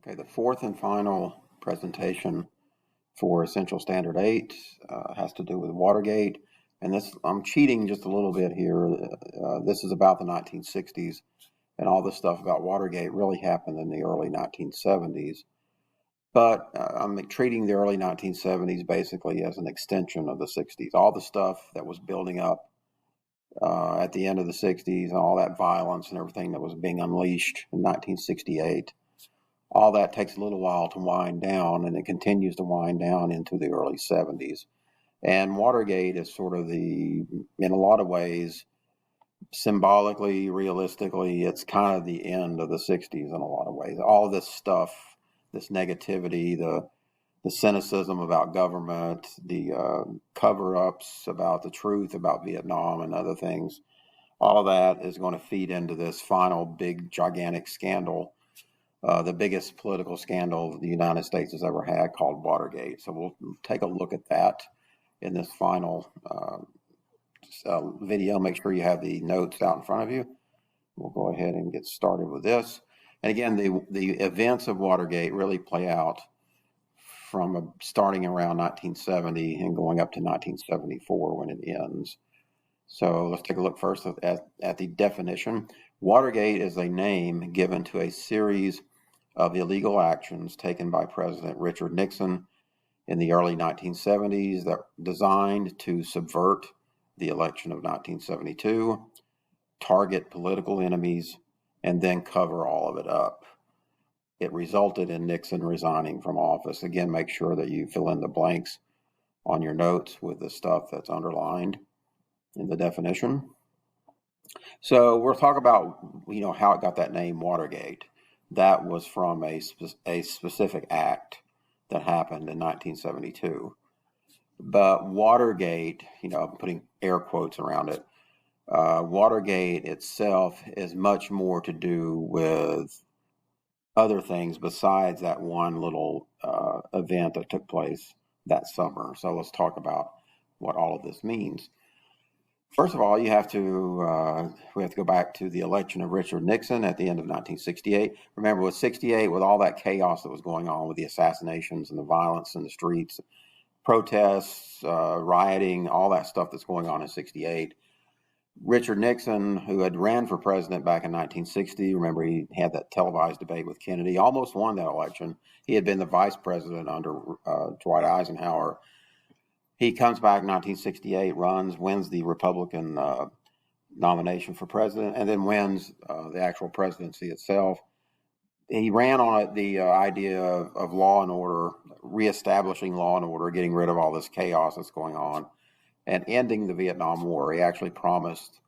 Okay, the fourth and final presentation for Essential Standard 8 has to do with Watergate. And this, I'm cheating just a little bit here. This is about the 1960s, and all this stuff about Watergate really happened in the early 1970s. But I'm treating the early 1970s basically as an extension of the 60s. All the stuff that was building up at the end of the 60s and all that violence and everything that was being unleashed in 1968. All that takes a little while to wind down, and it continues to wind down into the early 70s. And Watergate is sort of in a lot of ways, symbolically, realistically, it's kind of the end of the 60s in a lot of ways. All this stuff, this negativity, the cynicism about government, the cover-ups about the truth about Vietnam and other things, all of that is going to feed into this final big, gigantic scandal. The biggest political scandal the United States has ever had, called Watergate. So we'll take a look at that in this final video. Make sure you have the notes out in front of you. We'll go ahead and get started with this. And again, the events of Watergate really play out from starting around 1970 and going up to 1974 when it ends. So let's take a look first at the definition. Watergate is a name given to a series of illegal actions taken by President Richard Nixon in the early 1970s that designed to subvert the election of 1972, target political enemies, and then cover all of it up. It resulted in Nixon resigning from office. Again, make sure that you fill in the blanks on your notes with the stuff that's underlined in the definition. So we'll talk about, how it got that name Watergate. That was from a specific act that happened in 1972. But Watergate, I'm putting air quotes around it, Watergate itself is much more to do with other things besides that one little event that took place that summer. So let's talk about what all of this means. First of all, we have to go back to the election of Richard Nixon at the end of 1968. Remember, with 68, with all that chaos that was going on with the assassinations and the violence in the streets, protests, rioting, all that stuff that's going on in 68, Richard Nixon, who had ran for president back in 1960, remember he had that televised debate with Kennedy, almost won that election. He had been the vice president under Dwight Eisenhower. He comes back in 1968, wins the Republican nomination for president, and then wins the actual presidency itself. He ran on the idea of law and order, reestablishing law and order, getting rid of all this chaos that's going on, and ending the Vietnam War. He actually promised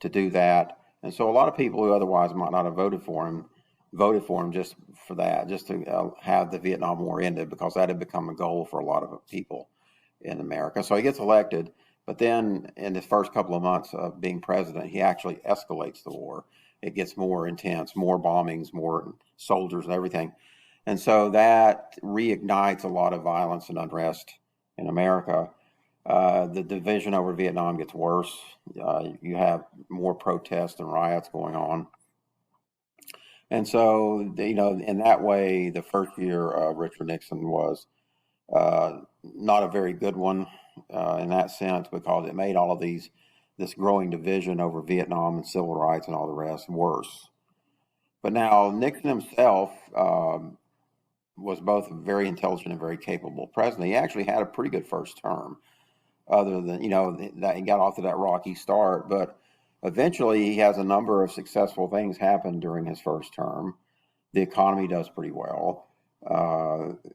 to do that. And so a lot of people who otherwise might not have voted for him just for that, just to have the Vietnam War ended, because that had become a goal for a lot of people in America. So he gets elected, but then in the first couple of months of being president, he actually escalates the war. It gets more intense, more bombings, more soldiers and everything. And so that reignites a lot of violence and unrest in America. The division over Vietnam gets worse. You have more protests and riots going on. And so, in that way, the first year of Richard Nixon was not a very good one in that sense, because it made all of this growing division over Vietnam and civil rights and all the rest worse. But now Nixon himself was both a very intelligent and very capable president. He actually had a pretty good first term, other than, that he got off to that rocky start. But eventually he has a number of successful things happen during his first term. The economy does pretty well.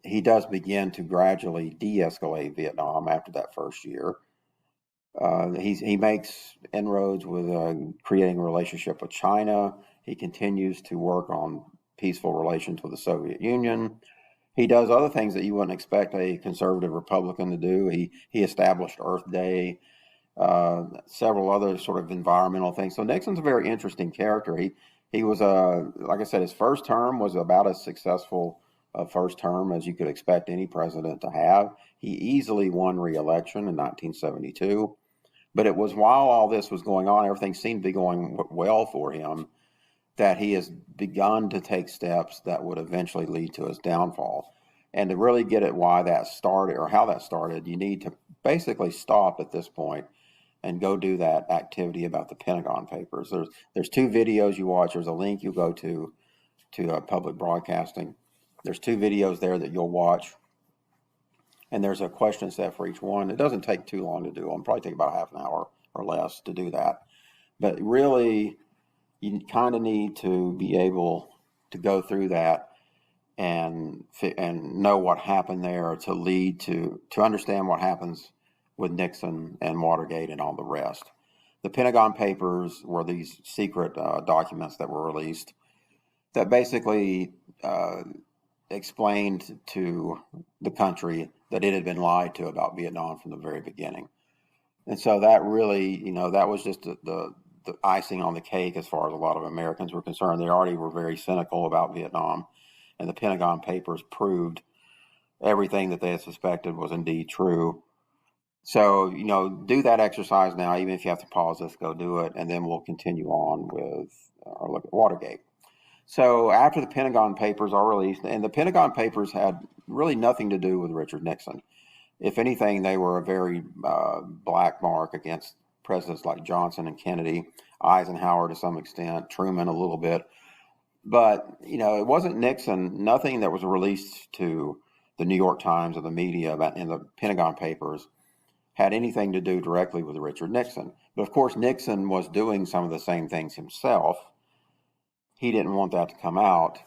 He does begin to gradually de-escalate Vietnam after that first year. He makes inroads with creating a relationship with China. He continues to work on peaceful relations with the Soviet Union. He does other things that you wouldn't expect a conservative Republican to do. He established Earth Day, several other sort of environmental things. So Nixon's a very interesting character. He was, like I said, his first term was about as successful a first term as you could expect any president to have. He easily won re-election in 1972. But it was while all this was going on, everything seemed to be going well for him, that he has begun to take steps that would eventually lead to his downfall. And to really get at why that started or how that started, you need to basically stop at this point and go do that activity about the Pentagon Papers. There's two videos you watch. There's a link you go to public broadcasting. There's two videos there that you'll watch, and there's a question set for each one. It doesn't take too long to do. It'll probably take about half an hour or less to do that. But really, you kind of need to be able to go through that and know what happened there to understand what happens with Nixon and Watergate and all the rest. The Pentagon Papers were these secret documents that were released that basically explained to the country that it had been lied to about Vietnam from the very beginning. And so that really, that was just the icing on the cake as far as a lot of Americans were concerned. They already were very cynical about Vietnam, and the Pentagon Papers proved everything that they had suspected was indeed true. So, do that exercise now. Even if you have to pause this, go do it, and then we'll continue on with our look at Watergate. So after the Pentagon Papers are released, and the Pentagon Papers had really nothing to do with Richard Nixon. If anything, they were a very black mark against presidents like Johnson and Kennedy, Eisenhower to some extent, Truman a little bit. But, it wasn't Nixon. Nothing that was released to the New York Times or the media in the Pentagon Papers had anything to do directly with Richard Nixon. But of course, Nixon was doing some of the same things himself. He didn't want that to come out,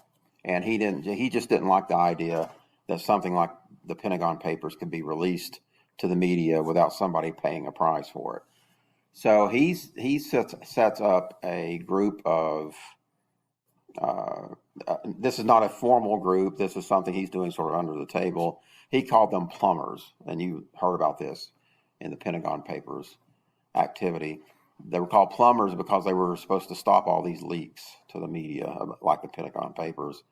and he just didn't like the idea that something like the Pentagon Papers could be released to the media without somebody paying a price for it. So he sets up a group of, this is not a formal group, this is something he's doing sort of under the table. He called them plumbers, and you heard about this in the Pentagon Papers activity. They were called plumbers because they were supposed to stop all these leaks to the media, like the Pentagon Papers.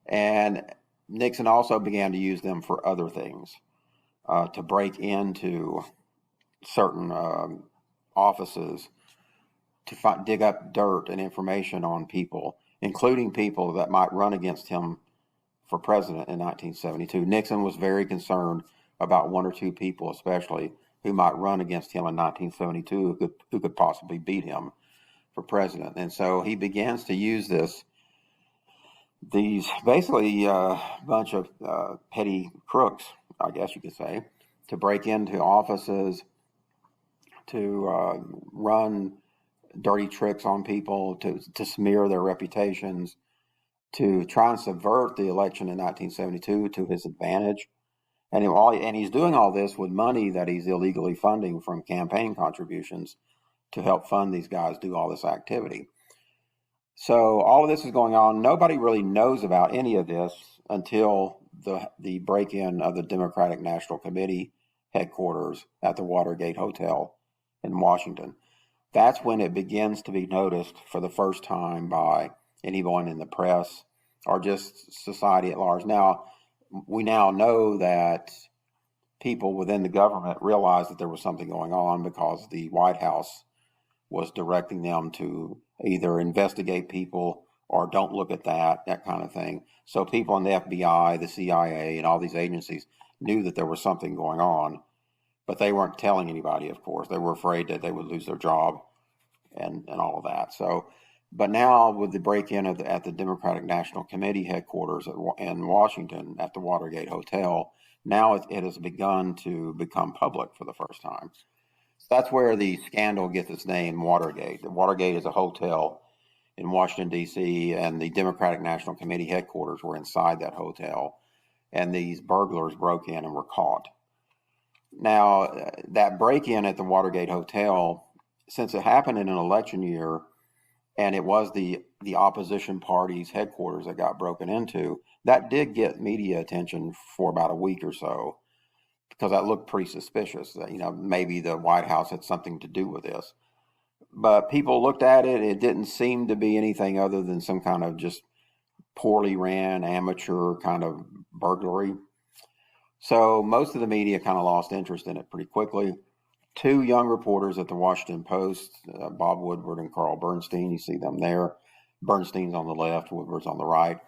And Nixon also began to use them for other things, to break into certain offices, to dig up dirt and information on people, including people that might run against him for president in 1972. Nixon was very concerned about one or two people, especially, who might run against him in 1972 who could possibly beat him for president. And so he begins to use these basically bunch of petty crooks, I guess you could say, to break into offices, to run dirty tricks on people, to smear their reputations, to try and subvert the election in 1972 to his advantage. And he's doing all this with money that he's illegally funding from campaign contributions to help fund these guys do all this activity. So all of this is going on. Nobody really knows about any of this until the break-in of the Democratic National Committee headquarters at the Watergate Hotel in Washington. That's when it begins to be noticed for the first time by anyone in the press or just society at large. Now, we now know that people within the government realized that there was something going on because the White House was directing them to either investigate people or don't look at that kind of thing. So people in the FBI, the CIA, and all these agencies knew that there was something going on, but they weren't telling anybody, of course. They were afraid that they would lose their job and all of that. So, but now with the break-in at the Democratic National Committee headquarters in Washington at the Watergate Hotel, now it has begun to become public for the first time. So that's where the scandal gets its name, Watergate. The Watergate is a hotel in Washington, D.C., and the Democratic National Committee headquarters were inside that hotel, and these burglars broke in and were caught. Now, that break-in at the Watergate Hotel, since it happened in an election year, and it was the opposition party's headquarters that got broken into, that did get media attention for about a week or so, because that looked pretty suspicious. That, maybe the White House had something to do with this. But people looked at it, it didn't seem to be anything other than some kind of just poorly ran, amateur kind of burglary. So most of the media kind of lost interest in it pretty quickly. Two young reporters at the Washington Post, Bob Woodward and Carl Bernstein, you see them there, Bernstein's on the left, Woodward's on the right.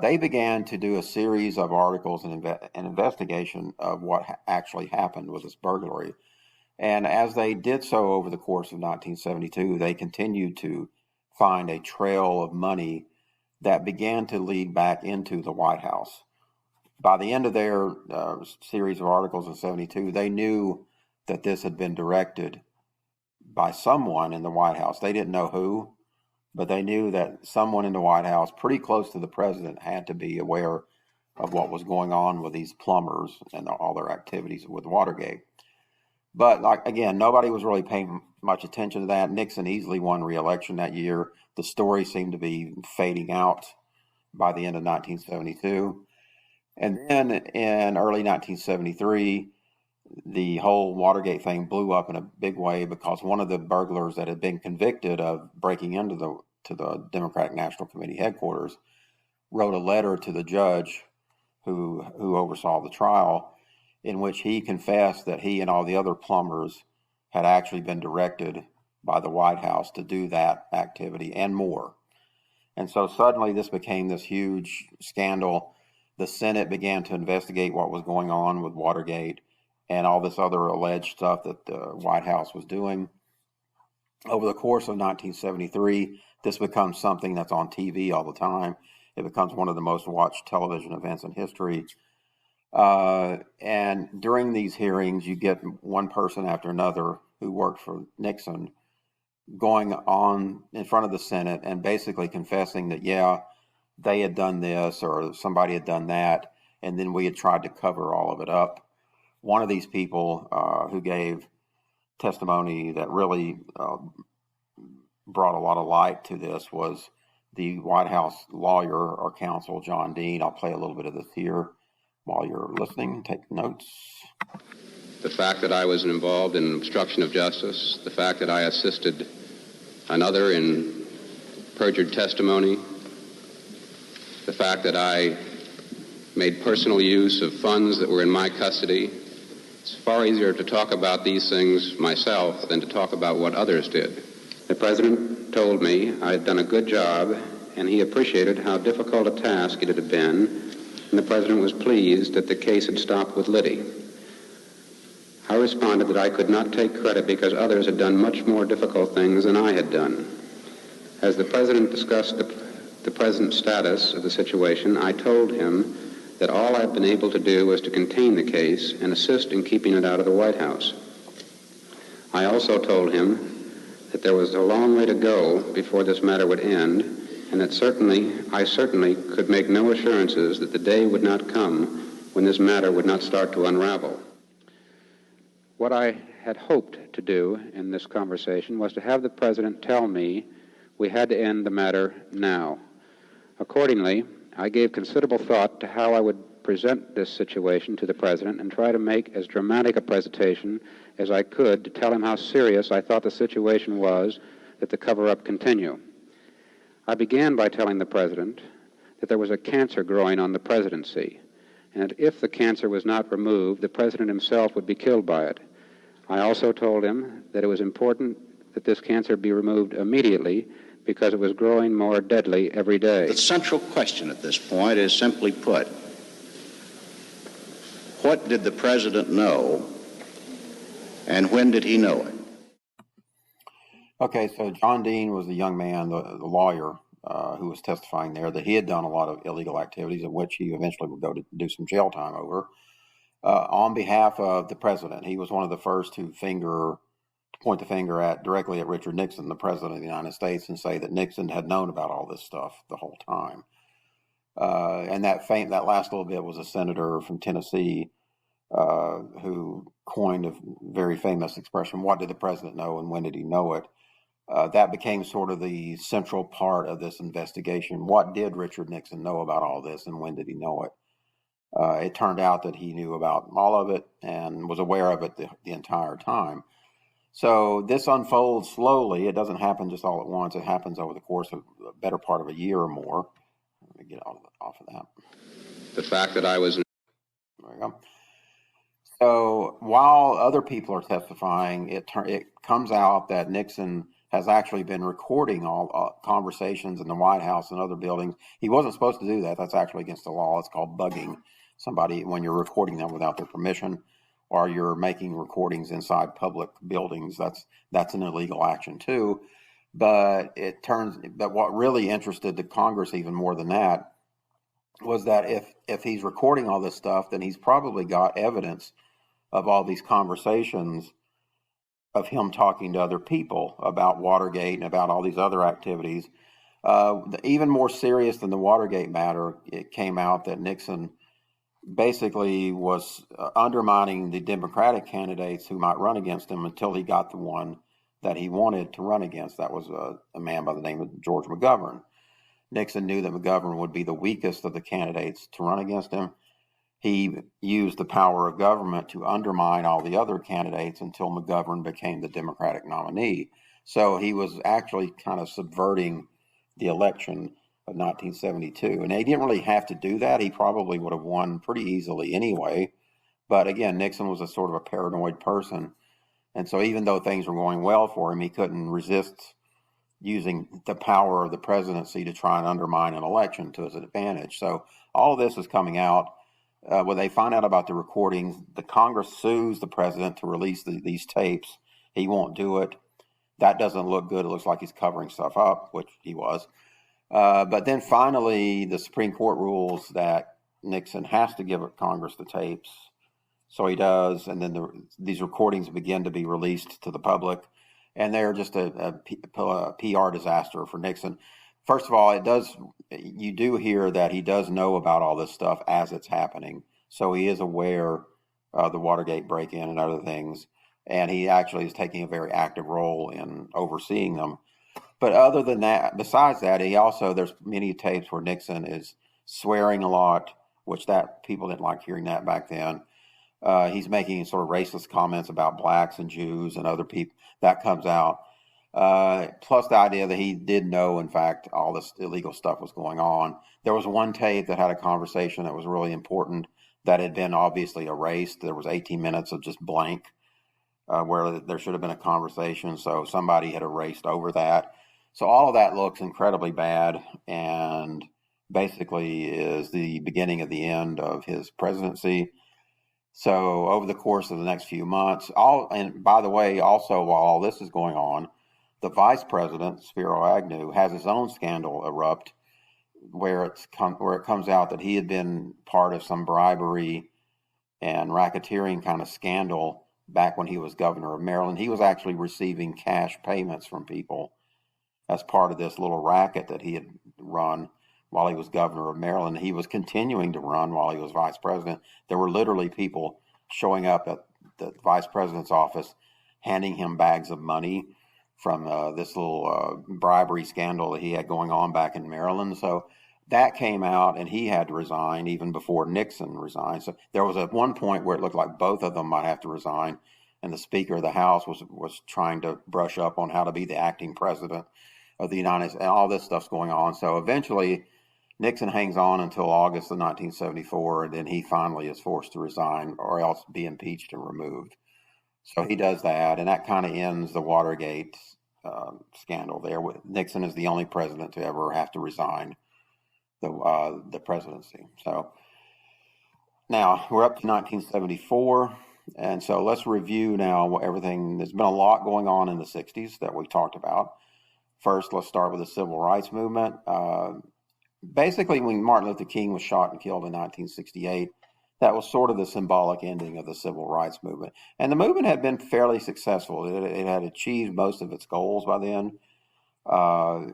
They began to do a series of articles and an investigation of what actually happened with this burglary. And as they did so over the course of 1972, they continued to find a trail of money that began to lead back into the White House. By the end of their series of articles in 72, they knew that this had been directed by someone in the White House. They didn't know who, but they knew that someone in the White House, pretty close to the president, had to be aware of what was going on with these plumbers and all their activities with Watergate. But again, nobody was really paying much attention to that. Nixon easily won re-election that year. The story seemed to be fading out by the end of 1972. And then in early 1973, the whole Watergate thing blew up in a big way because one of the burglars that had been convicted of breaking into the Democratic National Committee headquarters wrote a letter to the judge who oversaw the trial, in which he confessed that he and all the other plumbers had actually been directed by the White House to do that activity and more. And so suddenly this became this huge scandal. The Senate began to investigate what was going on with Watergate and all this other alleged stuff that the White House was doing. Over the course of 1973, this becomes something that's on TV all the time. It becomes one of the most watched television events in history. And during these hearings, you get one person after another who worked for Nixon going on in front of the Senate and basically confessing that, yeah, they had done this or somebody had done that, and then we had tried to cover all of it up. One of these people who gave testimony that really brought a lot of light to this was the White House lawyer or counsel, John Dean. I'll play a little bit of this here while you're listening. Take notes. The fact that I was involved in obstruction of justice, the fact that I assisted another in perjured testimony, the fact that I made personal use of funds that were in my custody. It's far easier to talk about these things myself than to talk about what others did. The President told me I had done a good job, and he appreciated how difficult a task it had been, and the President was pleased that the case had stopped with Liddy. I responded that I could not take credit because others had done much more difficult things than I had done. As the President discussed the present status of the situation, I told him that all I've been able to do was to contain the case and assist in keeping it out of the White House. I also told him that there was a long way to go before this matter would end, and that I certainly could make no assurances that the day would not come when this matter would not start to unravel. What I had hoped to do in this conversation was to have the President tell me we had to end the matter now. Accordingly, I gave considerable thought to how I would present this situation to the President and try to make as dramatic a presentation as I could to tell him how serious I thought the situation was that the cover-up continue. I began by telling the President that there was a cancer growing on the presidency, and that if the cancer was not removed, the President himself would be killed by it. I also told him that it was important that this cancer be removed immediately because it was growing more deadly every day. The central question at this point is simply put, what did the President know, and when did he know it? Okay, so John Dean was the young man, the lawyer who was testifying there, that he had done a lot of illegal activities, of which he eventually would go to do some jail time over. On behalf of the President, he was one of the first to point the finger directly at Richard Nixon, the President of the United States, and say that Nixon had known about all this stuff the whole time. And that last little bit was a senator from Tennessee who coined a very famous expression, what did the President know and when did he know it? That became sort of the central part of this investigation. What did Richard Nixon know about all this and when did he know it? It turned out that he knew about all of it and was aware of it the entire time. So this unfolds slowly. It doesn't happen just all at once. It happens over the course of a better part of a year or more. Let me get off of that. The fact that I was... There we go. So while other people are testifying, it comes out that Nixon has actually been recording all conversations in the White House and other buildings. He wasn't supposed to do that. That's actually against the law. It's called bugging somebody when you're recording them without their permission, or you're making recordings inside public buildings. That's an illegal action too. But what really interested the Congress even more than that was that if he's recording all this stuff, then he's probably got evidence of all these conversations of him talking to other people about Watergate and about all these other activities. Even more serious than the Watergate matter, it came out that Nixon basically was undermining the Democratic candidates who might run against him until he got the one that he wanted to run against. That was a man by the name of George McGovern. Nixon knew that McGovern would be the weakest of the candidates to run against him. He used the power of government to undermine all the other candidates until McGovern became the Democratic nominee. So he was actually kind of subverting the election of 1972. And he didn't really have to do that. He probably would have won pretty easily anyway. But again, Nixon was a sort of a paranoid person. And so even though things were going well for him, he couldn't resist using the power of the presidency to try and undermine an election to his advantage. So all of this is coming out. When they find out about the recordings, the Congress sues the president to release these tapes. He won't do it. That doesn't look good. It looks like he's covering stuff up, which he was. But then finally, the Supreme Court rules that Nixon has to give Congress the tapes. So he does, and then these recordings begin to be released to the public, and they're just a PR disaster for Nixon. First of all, you do hear that he does know about all this stuff as it's happening, so he is aware of the Watergate break-in and other things, and he actually is taking a very active role in overseeing them. But other than that, besides that, there's many tapes where Nixon is swearing a lot, which that people didn't like hearing that back then. He's making sort of racist comments about blacks and Jews and other people. That comes out. Plus the idea that he did know, in fact, all this illegal stuff was going on. There was one tape that had a conversation that was really important that had been obviously erased. There was 18 minutes of just blank where there should have been a conversation. So somebody had erased over that. So all of that looks incredibly bad and basically is the beginning of the end of his presidency. So over the course of the next few months, and by the way, also while all this is going on, the vice president, Spiro Agnew, has his own scandal erupt where it comes out that he had been part of some bribery and racketeering kind of scandal back when he was governor of Maryland. He was actually receiving cash payments from people as part of this little racket that he had run while he was governor of Maryland. He was continuing to run while he was vice president. There were literally people showing up at the vice president's office, handing him bags of money from this little bribery scandal that he had going on back in Maryland. So that came out, and he had to resign even before Nixon resigned. So there was at one point where it looked like both of them might have to resign, and the Speaker of the House was trying to brush up on how to be the acting president of the United States, and all this stuff's going on. So eventually, Nixon hangs on until August of 1974, and then he finally is forced to resign or else be impeached and removed. So he does that, and that kind of ends the Watergate scandal there. Nixon is the only president to ever have to resign the presidency. So now we're up to 1974, and so let's review now everything. There's been a lot going on in the 60s that we talked about. First, let's start with the civil rights movement. Basically, when Martin Luther King was shot and killed in 1968, that was sort of the symbolic ending of the civil rights movement. And the movement had been fairly successful. It had achieved most of its goals by then.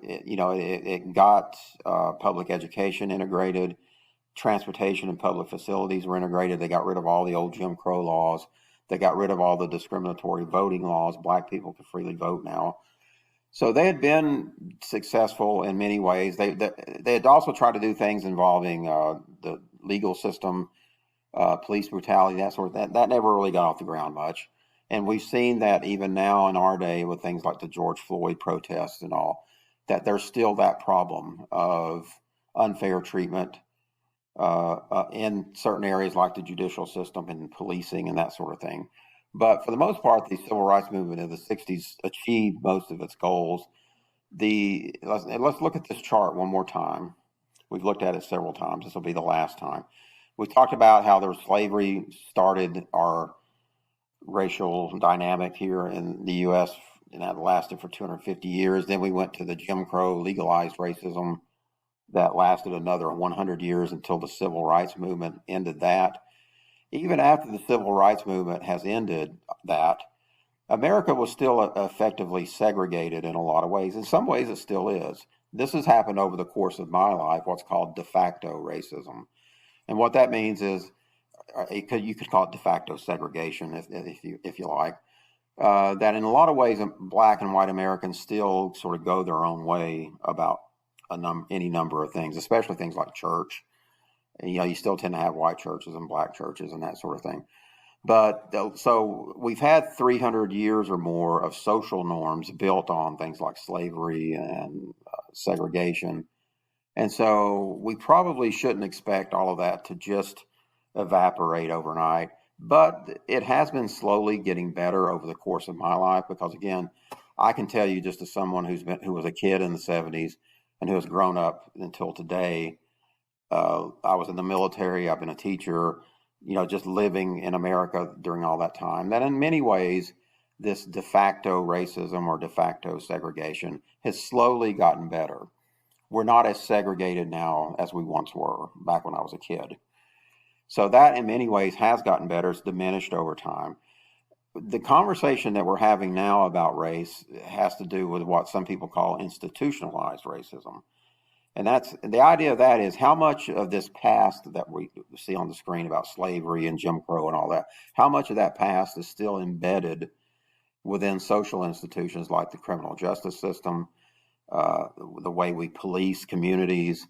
It got public education integrated, transportation and public facilities were integrated. They got rid of all the old Jim Crow laws. They got rid of all the discriminatory voting laws. Black people could freely vote now. So they had been successful in many ways. They had also tried to do things involving the legal system, police brutality, that sort of thing. That never really got off the ground much. And we've seen that even now in our day with things like the George Floyd protests and all, that there's still that problem of unfair treatment in certain areas like the judicial system and policing and that sort of thing. But for the most part, the civil rights movement in the 60s achieved most of its goals. Let's look at this chart one more time. We've looked at it several times. This will be the last time. We talked about how slavery started our racial dynamic here in the U.S., and that lasted for 250 years. Then we went to the Jim Crow legalized racism that lasted another 100 years until the civil rights movement ended that. Even after the civil rights movement has ended that, America was still effectively segregated in a lot of ways. In some ways, it still is. This has happened over the course of my life, what's called de facto racism. And what that means is, you could call it de facto segregation if you like. That in a lot of ways, black and white Americans still sort of go their own way about any number of things, especially things like church. And, you still tend to have white churches and black churches and that sort of thing. But so we've had 300 years or more of social norms built on things like slavery and segregation. And so we probably shouldn't expect all of that to just evaporate overnight. But it has been slowly getting better over the course of my life, because, again, I can tell you, just as someone who was a kid in the 70s and who has grown up until today, I was in the military, I've been a teacher, just living in America during all that time, that in many ways, this de facto racism or de facto segregation has slowly gotten better. We're not as segregated now as we once were back when I was a kid. So that in many ways has gotten better. It's diminished over time. The conversation that we're having now about race has to do with what some people call institutionalized racism. And that's the idea of that is how much of this past that we see on the screen about slavery and Jim Crow and all that, how much of that past is still embedded within social institutions like the criminal justice system, the way we police communities,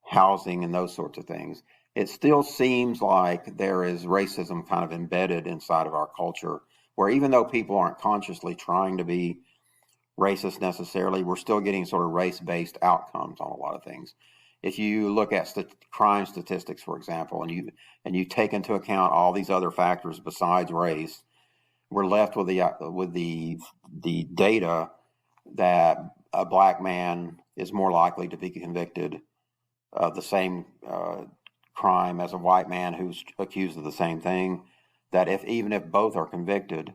housing, and those sorts of things. It still seems like there is racism kind of embedded inside of our culture, where even though people aren't consciously trying to be racist necessarily, we're still getting sort of race-based outcomes on a lot of things. If you look at crime statistics, for example, and you take into account all these other factors besides race, we're left with the data that a black man is more likely to be convicted of the same crime as a white man who's accused of the same thing. That even if both are convicted,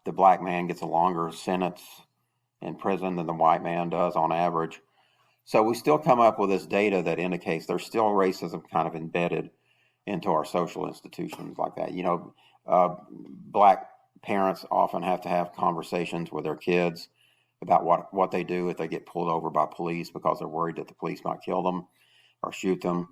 the black man gets a longer sentence in prison than the white man does on average. So we still come up with this data that indicates there's still racism kind of embedded into our social institutions like that. Black parents often have to have conversations with their kids about what they do if they get pulled over by police because they're worried that the police might kill them or shoot them.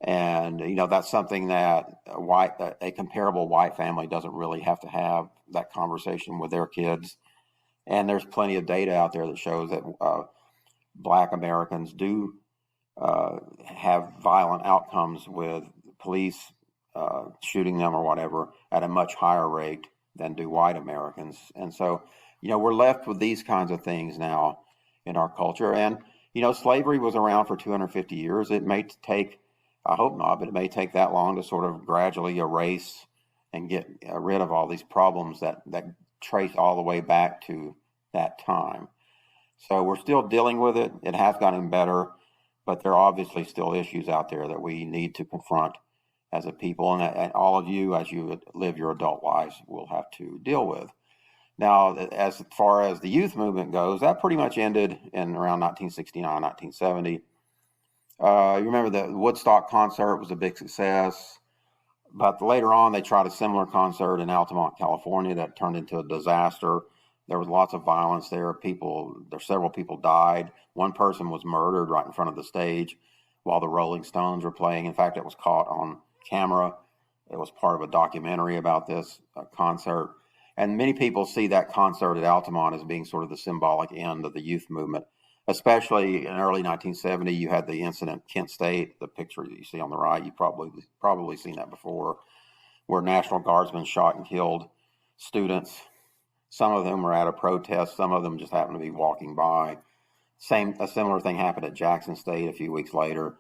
And, that's something that a comparable white family doesn't really have to have that conversation with their kids. And there's plenty of data out there that shows that black Americans do have violent outcomes with police shooting them or whatever at a much higher rate than do white Americans. And so, we're left with these kinds of things now in our culture. And, slavery was around for 250 years. It may take, I hope not, but it may take that long to sort of gradually erase and get rid of all these problems that trace all the way back to that time. So we're still dealing with it. It has gotten better, but there are obviously still issues out there that we need to confront as a people, and all of you, as you live your adult lives, will have to deal with. Now, as far as the youth movement goes, that pretty much ended in around 1969, 1970. You remember the Woodstock concert was a big success. But later on, they tried a similar concert in Altamont, California, that turned into a disaster. There was lots of violence there. Several people died. One person was murdered right in front of the stage while the Rolling Stones were playing. In fact, it was caught on camera. It was part of a documentary about this concert. And many people see that concert at Altamont as being sort of the symbolic end of the youth movement. Especially in early 1970, you had the incident Kent State, the picture that you see on the right. You've probably seen that before, where National Guardsmen shot and killed students. Some of them were at a protest. Some of them just happened to be walking by. A similar thing happened at Jackson State a few weeks later.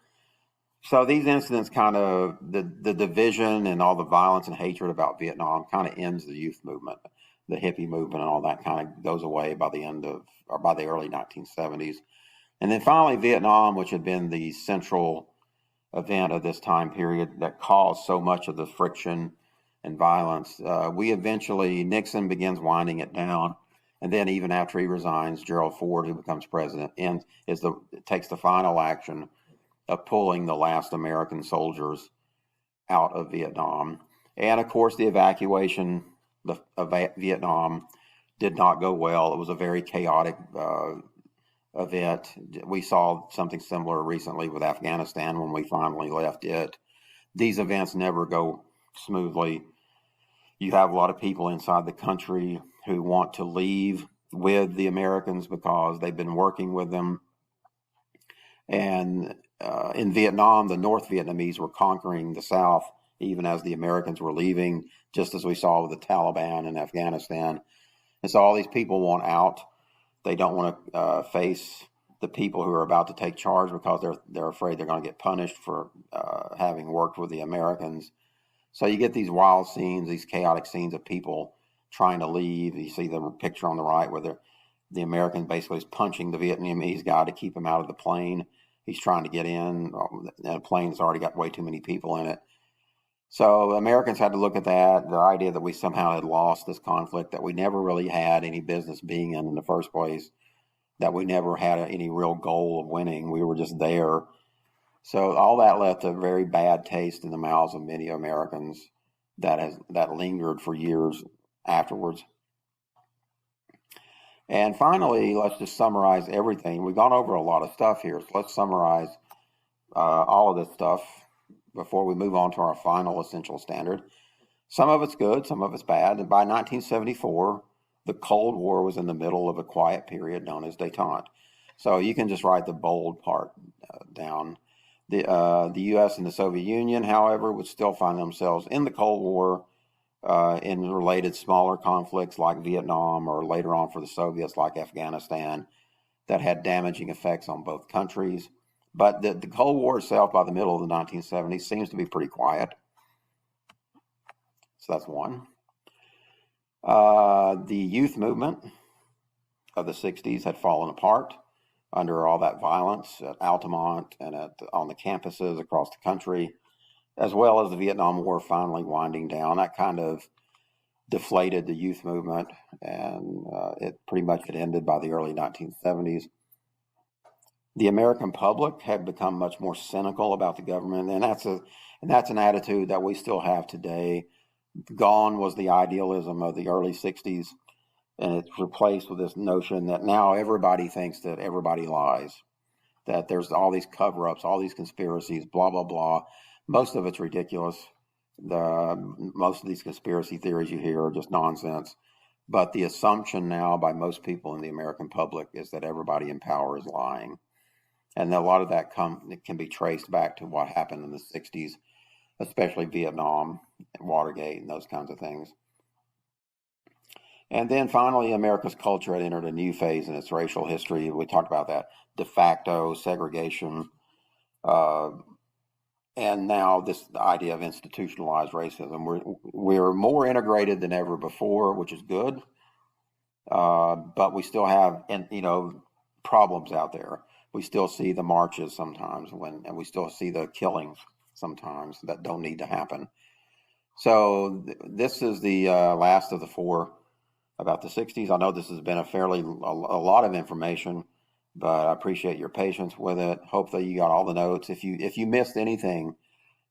So these incidents kind of, the division and all the violence and hatred about Vietnam kind of ends the youth movement. the hippie movement and all that kind of goes away by the end of, or by the early 1970s. And then finally, Vietnam, which had been the central event of this time period that caused so much of the friction and violence. Nixon begins winding it down. And then even after he resigns, Gerald Ford, who becomes president, takes the final action of pulling the last American soldiers out of Vietnam. And of course, the evacuation of Vietnam did not go well. It was a very chaotic event. We saw something similar recently with Afghanistan when we finally left it. These events never go smoothly. You have a lot of people inside the country who want to leave with the Americans because they've been working with them. And in Vietnam, the North Vietnamese were conquering the South, even as the Americans were leaving, just as we saw with the Taliban in Afghanistan. And so all these people want out. They don't want to face the people who are about to take charge because they're afraid they're going to get punished for having worked with the Americans. So you get these wild scenes, these chaotic scenes of people trying to leave. You see the picture on the right where the American basically is punching the Vietnamese guy to keep him out of the plane. He's trying to get in, and the plane's already got way too many people in it. So Americans had to look at that, the idea that we somehow had lost this conflict that we never really had any business being in the first place, that we never had any real goal of winning. We were just there. So all that left a very bad taste in the mouths of many Americans that lingered for years afterwards. And finally, let's just summarize everything. We've gone over a lot of stuff here, so let's summarize all of this stuff before we move on to our final essential standard. Some of it's good, some of it's bad. And by 1974, the Cold War was in the middle of a quiet period known as détente. So you can just write the bold part down. The U.S. and the Soviet Union, however, would still find themselves in the Cold War in related smaller conflicts like Vietnam, or later on for the Soviets like Afghanistan, that had damaging effects on both countries. But the Cold War itself, by the middle of the 1970s, seems to be pretty quiet. So that's one. The youth movement of the 60s had fallen apart under all that violence at Altamont and on the campuses across the country, as well as the Vietnam War finally winding down. That kind of deflated the youth movement, and it pretty much had ended by the early 1970s. The American public had become much more cynical about the government, and that's an attitude that we still have today. Gone was the idealism of the early 60s, and it's replaced with this notion that now everybody thinks that everybody lies, that there's all these cover-ups, all these conspiracies, blah, blah, blah. Most of it's ridiculous. Most of these conspiracy theories you hear are just nonsense. But the assumption now by most people in the American public is that everybody in power is lying. And a lot of that can be traced back to what happened in the 60s, especially Vietnam, and Watergate, and those kinds of things. And then finally, America's culture had entered a new phase in its racial history. We talked about that, de facto segregation, and now the idea of institutionalized racism. We're more integrated than ever before, which is good, but we still have problems out there. We still see the marches sometimes, and we still see the killings sometimes that don't need to happen. So this is the last of the four about the 60s. I know this has been a lot of information, but I appreciate your patience with it. Hopefully you got all the notes. If you missed anything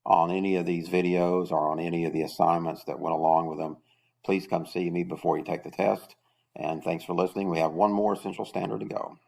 on any of these videos or on any of the assignments that went along with them, please come see me before you take the test. And thanks for listening. We have one more essential standard to go.